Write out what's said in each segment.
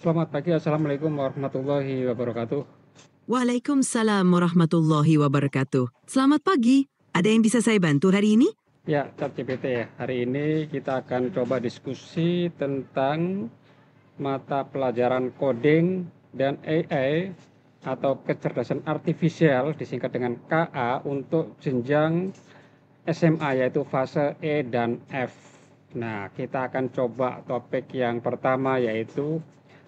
Selamat pagi, Assalamualaikum warahmatullahi wabarakatuh. Waalaikumsalam warahmatullahi wabarakatuh. Selamat pagi. Ada yang bisa saya bantu hari ini? Ya, ChatGPT ya. Hari ini kita akan coba diskusi tentang mata pelajaran coding dan AI atau kecerdasan artifisial disingkat dengan KA untuk jenjang SMA yaitu fase E dan F. Nah, kita akan coba topik yang pertama yaitu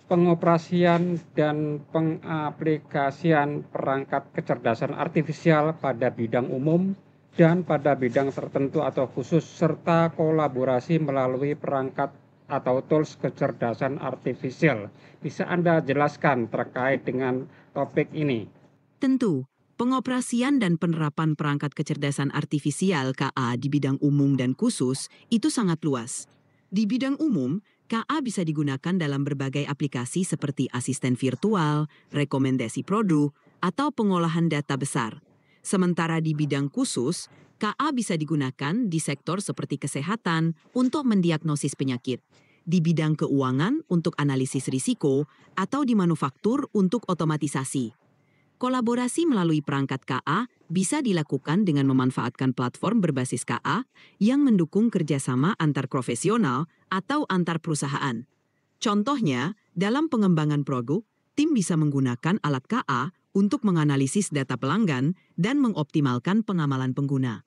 pengoperasian dan pengaplikasian perangkat kecerdasan artifisial pada bidang umum dan pada bidang tertentu atau khusus, serta kolaborasi melalui perangkat atau tools kecerdasan artifisial. Bisa Anda jelaskan terkait dengan topik ini? Tentu, pengoperasian dan penerapan perangkat kecerdasan artifisial KA di bidang umum dan khusus itu sangat luas. Di bidang umum, KA bisa digunakan dalam berbagai aplikasi seperti asisten virtual, rekomendasi produk, atau pengolahan data besar. Sementara di bidang khusus, KA bisa digunakan di sektor seperti kesehatan untuk mendiagnosis penyakit, di bidang keuangan untuk analisis risiko, atau di manufaktur untuk otomatisasi. Kolaborasi melalui perangkat KA bisa dilakukan dengan memanfaatkan platform berbasis KA yang mendukung kerjasama antar profesional atau antar perusahaan. Contohnya, dalam pengembangan produk, tim bisa menggunakan alat KA untuk menganalisis data pelanggan dan mengoptimalkan pengamalan pengguna.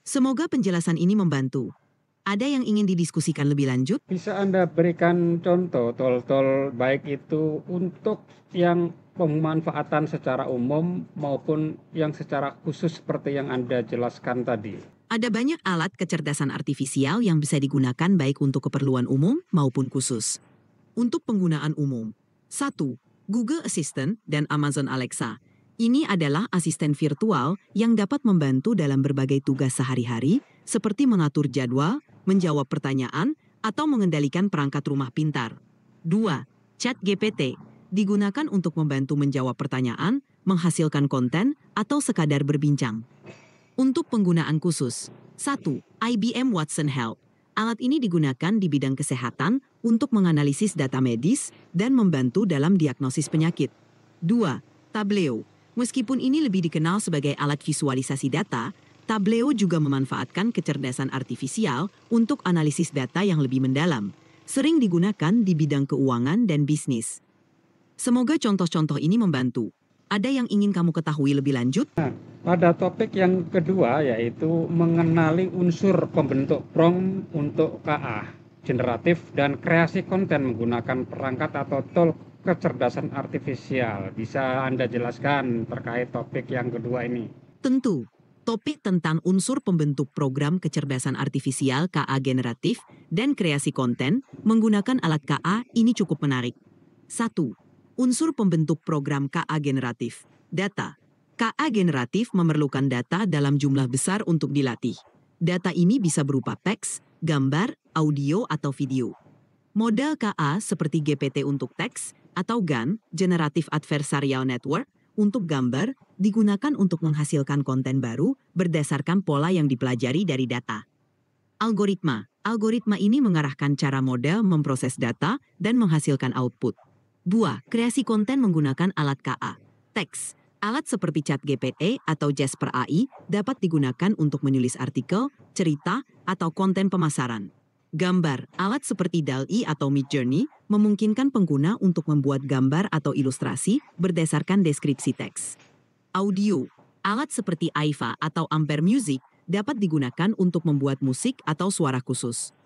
Semoga penjelasan ini membantu. Ada yang ingin didiskusikan lebih lanjut? Bisa Anda berikan contoh tol-tol baik itu untuk yang pemanfaatan secara umum maupun yang secara khusus seperti yang Anda jelaskan tadi? Ada banyak alat kecerdasan artifisial yang bisa digunakan baik untuk keperluan umum maupun khusus. Untuk penggunaan umum, 1. Google Assistant dan Amazon Alexa. Ini adalah asisten virtual yang dapat membantu dalam berbagai tugas sehari-hari, seperti mengatur jadwal, menjawab pertanyaan, atau mengendalikan perangkat rumah pintar. 2. ChatGPT digunakan untuk membantu menjawab pertanyaan, menghasilkan konten, atau sekadar berbincang. Untuk penggunaan khusus, 1. IBM Watson Health. Alat ini digunakan di bidang kesehatan untuk menganalisis data medis dan membantu dalam diagnosis penyakit. 2. Tableau. Meskipun ini lebih dikenal sebagai alat visualisasi data, Tableau juga memanfaatkan kecerdasan artifisial untuk analisis data yang lebih mendalam, sering digunakan di bidang keuangan dan bisnis. Semoga contoh-contoh ini membantu. Ada yang ingin kamu ketahui lebih lanjut? Pada topik yang kedua yaitu mengenali unsur pembentuk prompt untuk KA, generatif dan kreasi konten menggunakan perangkat atau tool kecerdasan artifisial. Bisa Anda jelaskan terkait topik yang kedua ini? Tentu, topik tentang unsur pembentuk program kecerdasan artifisial KA generatif dan kreasi konten menggunakan alat KA ini cukup menarik. 1. Unsur pembentuk program KA generatif. Data. KA generatif memerlukan data dalam jumlah besar untuk dilatih. Data ini bisa berupa teks, gambar, audio, atau video. Model KA seperti GPT untuk teks atau GAN, Generative Adversarial Network, untuk gambar digunakan untuk menghasilkan konten baru berdasarkan pola yang dipelajari dari data. Algoritma. Algoritma ini mengarahkan cara model memproses data dan menghasilkan output. 2. Kreasi konten menggunakan alat KA. Teks. Alat seperti ChatGPT atau Jasper AI dapat digunakan untuk menulis artikel, cerita, atau konten pemasaran. Gambar. Alat seperti DALL-E atau Midjourney memungkinkan pengguna untuk membuat gambar atau ilustrasi berdasarkan deskripsi teks. Audio. Alat seperti Aiva atau Ampere Music dapat digunakan untuk membuat musik atau suara khusus.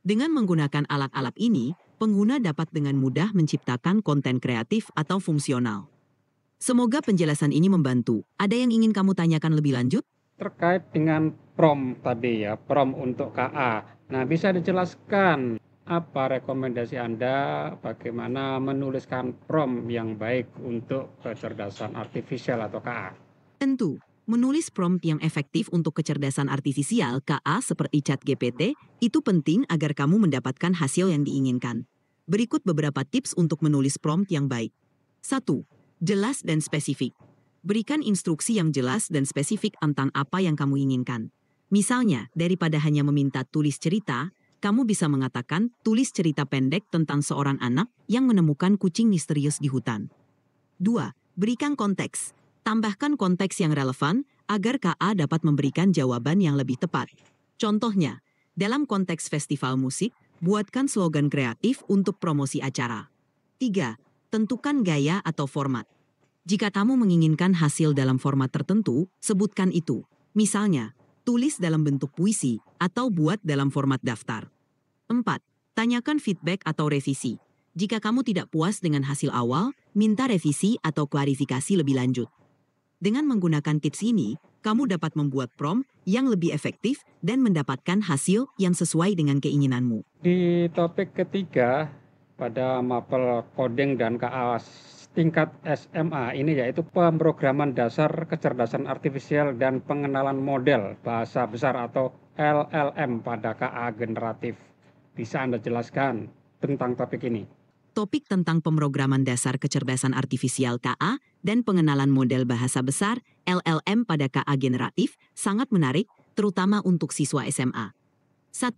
Dengan menggunakan alat-alat ini, pengguna dapat dengan mudah menciptakan konten kreatif atau fungsional. Semoga penjelasan ini membantu. Ada yang ingin kamu tanyakan lebih lanjut? Terkait dengan prompt tadi ya, prompt untuk KA. Nah, bisa dijelaskan apa rekomendasi Anda bagaimana menuliskan prompt yang baik untuk kecerdasan artifisial atau KA? Tentu, menulis prompt yang efektif untuk kecerdasan artifisial KA seperti ChatGPT itu penting agar kamu mendapatkan hasil yang diinginkan. Berikut beberapa tips untuk menulis prompt yang baik. 1. Jelas dan spesifik. Berikan instruksi yang jelas dan spesifik tentang apa yang kamu inginkan. Misalnya, daripada hanya meminta tulis cerita, kamu bisa mengatakan tulis cerita pendek tentang seorang anak yang menemukan kucing misterius di hutan. 2. Berikan konteks. Tambahkan konteks yang relevan agar KA dapat memberikan jawaban yang lebih tepat. Contohnya, dalam konteks festival musik, buatkan slogan kreatif untuk promosi acara. 3. Tentukan gaya atau format. Jika kamu menginginkan hasil dalam format tertentu, sebutkan itu. Misalnya, tulis dalam bentuk puisi atau buat dalam format daftar. 4. Tanyakan feedback atau revisi. Jika kamu tidak puas dengan hasil awal, minta revisi atau klarifikasi lebih lanjut. Dengan menggunakan tips ini, kamu dapat membuat prompt yang lebih efektif dan mendapatkan hasil yang sesuai dengan keinginanmu. Di topik ketiga pada mapel coding dan KA tingkat SMA ini yaitu pemrograman dasar kecerdasan artifisial dan pengenalan model bahasa besar atau LLM pada KA generatif. Bisa Anda jelaskan tentang topik ini? Topik tentang pemrograman dasar kecerdasan artifisial KA dan pengenalan model bahasa besar LLM pada KA generatif sangat menarik, terutama untuk siswa SMA. 1.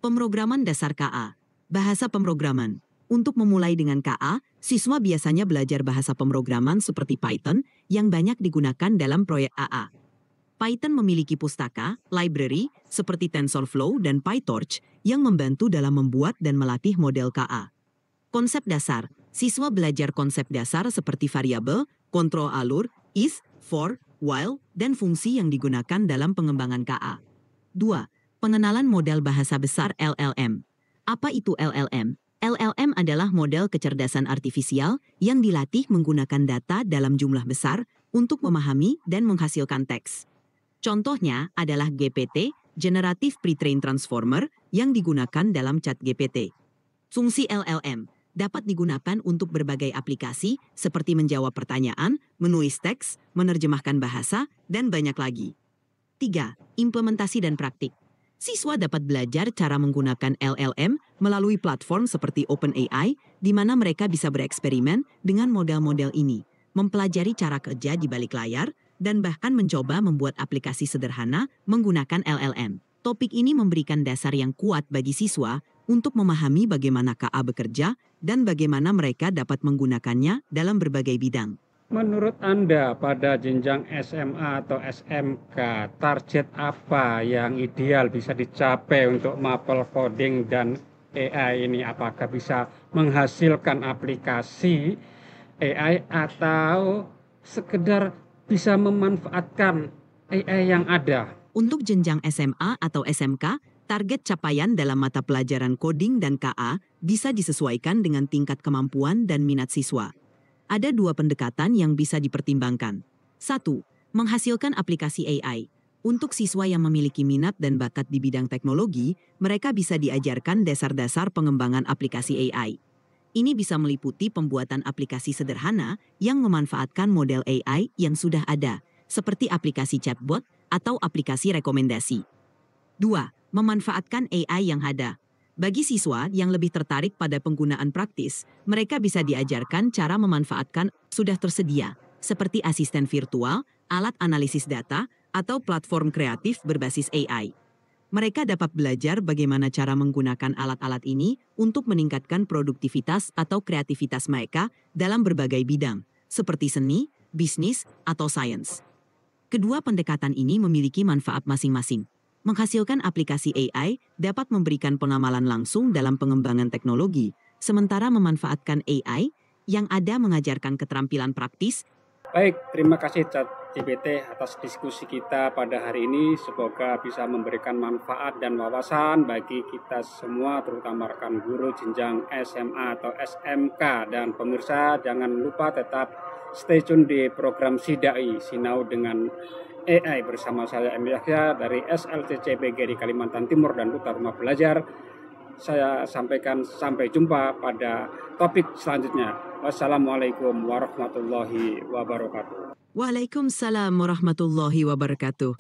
Pemrograman dasar KA. Bahasa pemrograman. Untuk memulai dengan KA, siswa biasanya belajar bahasa pemrograman seperti Python yang banyak digunakan dalam proyek AA. Python memiliki pustaka, library, seperti TensorFlow dan PyTorch yang membantu dalam membuat dan melatih model KA. Konsep dasar. Siswa belajar konsep dasar seperti variabel, kontrol alur, is, for, while, dan fungsi yang digunakan dalam pengembangan KA. 2. Pengenalan model bahasa besar LLM. Apa itu LLM? LLM adalah model kecerdasan artifisial yang dilatih menggunakan data dalam jumlah besar untuk memahami dan menghasilkan teks. Contohnya adalah GPT, Generative Pre-trained Transformer, yang digunakan dalam ChatGPT. Fungsi LLM dapat digunakan untuk berbagai aplikasi seperti menjawab pertanyaan, menulis teks, menerjemahkan bahasa, dan banyak lagi. 3. Implementasi dan praktik. Siswa dapat belajar cara menggunakan LLM melalui platform seperti OpenAI, di mana mereka bisa bereksperimen dengan model-model ini, mempelajari cara kerja di balik layar, dan bahkan mencoba membuat aplikasi sederhana menggunakan LLM. Topik ini memberikan dasar yang kuat bagi siswa untuk memahami bagaimana KA bekerja dan bagaimana mereka dapat menggunakannya dalam berbagai bidang. Menurut Anda pada jenjang SMA atau SMK, target apa yang ideal bisa dicapai untuk mapel coding dan AI ini? Apakah bisa menghasilkan aplikasi AI atau sekedar bisa memanfaatkan AI yang ada? Untuk jenjang SMA atau SMK, target capaian dalam mata pelajaran coding dan KA bisa disesuaikan dengan tingkat kemampuan dan minat siswa. Ada 2 pendekatan yang bisa dipertimbangkan. 1. Menghasilkan aplikasi AI. Untuk siswa yang memiliki minat dan bakat di bidang teknologi, mereka bisa diajarkan dasar-dasar pengembangan aplikasi AI. Ini bisa meliputi pembuatan aplikasi sederhana yang memanfaatkan model AI yang sudah ada, seperti aplikasi chatbot atau aplikasi rekomendasi. 2. Memanfaatkan AI yang ada. Bagi siswa yang lebih tertarik pada penggunaan praktis, mereka bisa diajarkan cara memanfaatkan sudah tersedia, seperti asisten virtual, alat analisis data, atau platform kreatif berbasis AI. Mereka dapat belajar bagaimana cara menggunakan alat-alat ini untuk meningkatkan produktivitas atau kreativitas mereka dalam berbagai bidang, seperti seni, bisnis, atau sains. Kedua pendekatan ini memiliki manfaat masing-masing. Menghasilkan aplikasi AI dapat memberikan pengamalan langsung dalam pengembangan teknologi, sementara memanfaatkan AI yang ada mengajarkan keterampilan praktis. Baik, terima kasih ChatGPT atas diskusi kita pada hari ini. Semoga bisa memberikan manfaat dan wawasan bagi kita semua, terutama rekan guru jenjang SMA atau SMK. Dan pemirsa, jangan lupa tetap stay tune di program Sidai, Sinau dengan AI bersama saya Emil Yahya dari SLCCBG di Kalimantan Timur dan Duta Rumah Belajar. Saya sampaikan sampai jumpa pada topik selanjutnya. Wassalamualaikum warahmatullahi wabarakatuh. Waalaikumsalam warahmatullahi wabarakatuh.